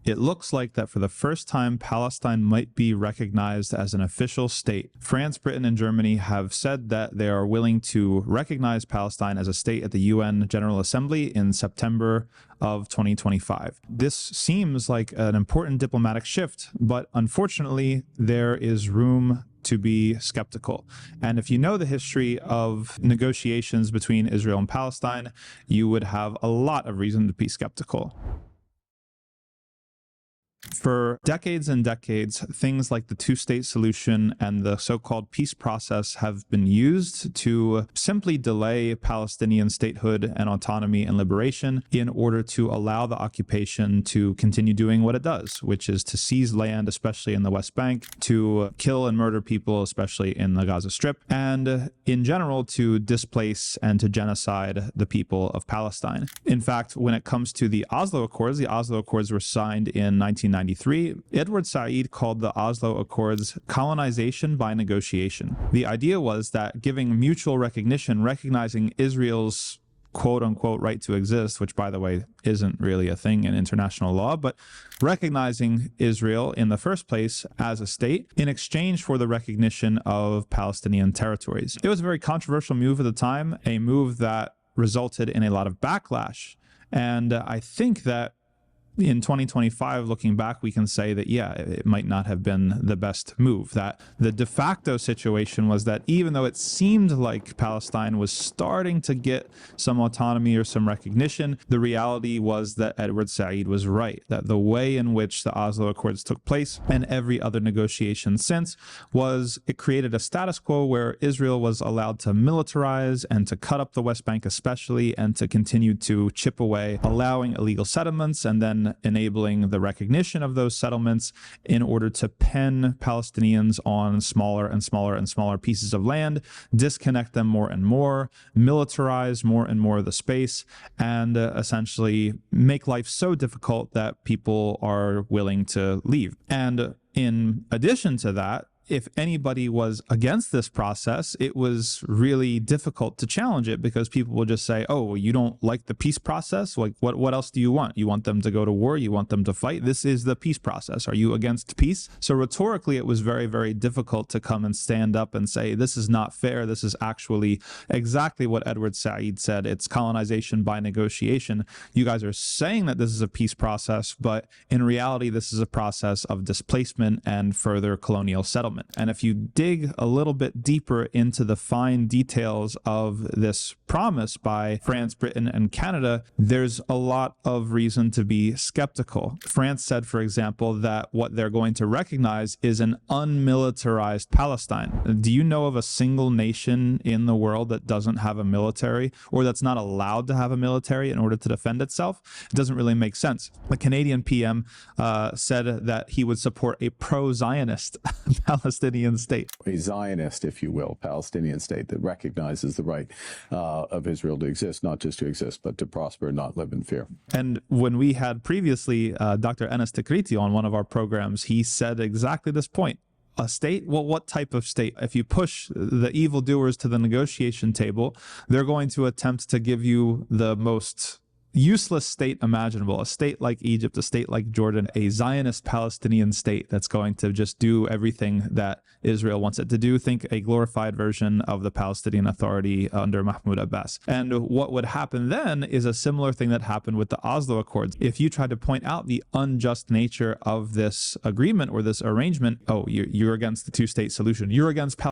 it looks like that for the first time, Palestine might be recognized as an official state. France, Britain, and Germany have said that they are willing to recognize Palestine as a state at the UN General Assembly in September of 2025. This seems like an important diplomatic shift, but unfortunately, there is room to be skeptical. And if you know the history of negotiations between Israel and Palestine, you would have a lot of reason to be skeptical. For decades and decades, things like the two-state solution and the so-called peace process have been used to simply delay Palestinian statehood and autonomy and liberation in order to allow the occupation to continue doing what it does, which is to seize land, especially in the West Bank, to kill and murder people, especially in the Gaza Strip, and in general to displace and to genocide the people of Palestine. In fact, when it comes to the Oslo Accords were signed in 1993. Edward Said called the Oslo Accords colonization by negotiation. The idea was that giving mutual recognition, recognizing Israel's quote-unquote right to exist, which by the way isn't really a thing in international law, but recognizing Israel in the first place as a state in exchange for the recognition of Palestinian territories. It was a very controversial move at the time, a move that resulted in a lot of backlash. And I think that in 2025, looking back, we can say that, yeah, it might not have been the best move. That the de facto situation was that even though it seemed like Palestine was starting to get some autonomy or some recognition, the reality was that Edward Said was right, that the way in which the Oslo Accords took place and every other negotiation since was it created a status quo where Israel was allowed to militarize and to cut up the West Bank especially and to continue to chip away, allowing illegal settlements and then enabling the recognition of those settlements in order to pen Palestinians on smaller and smaller and smaller pieces of land, disconnect them more and more, militarize more and more of the space, and essentially make life so difficult that people are willing to leave. And in addition to that, if anybody was against this process, it was really difficult to challenge it because people will just say, oh, well, you don't like the peace process? Like, what else do you want? You want them to go to war? You want them to fight? This is the peace process. Are you against peace? So rhetorically, it was very, very difficult to come and stand up and say, this is not fair. This is actually exactly what Edward Said said. It's colonization by negotiation. You guys are saying that this is a peace process, but in reality, this is a process of displacement and further colonial settlement. And if you dig a little bit deeper into the fine details of this promise by France, Britain, and Canada, there's a lot of reason to be skeptical. France said, for example, that what they're going to recognize is an unmilitarized Palestine. Do you know of a single nation in the world that doesn't have a military or that's not allowed to have a military in order to defend itself? It doesn't really make sense. The Canadian PM said that he would support a pro-Zionist Palestinian state. A Zionist, if you will, Palestinian state that recognizes the right of Israel to exist, not just to exist, but to prosper and not live in fear. And when we had previously Dr. Enes Tikriti on one of our programs, he said exactly this point. A state? Well, what type of state? If you push the evildoers to the negotiation table, they're going to attempt to give you the most useless state imaginable, a state like Egypt, a state like Jordan, a Zionist Palestinian state that's going to just do everything that Israel wants it to do. Think a glorified version of the Palestinian Authority under Mahmoud Abbas. And what would happen then is a similar thing that happened with the Oslo Accords. If you try to point out the unjust nature of this agreement or this arrangement, oh, you're against the two-state solution, you're against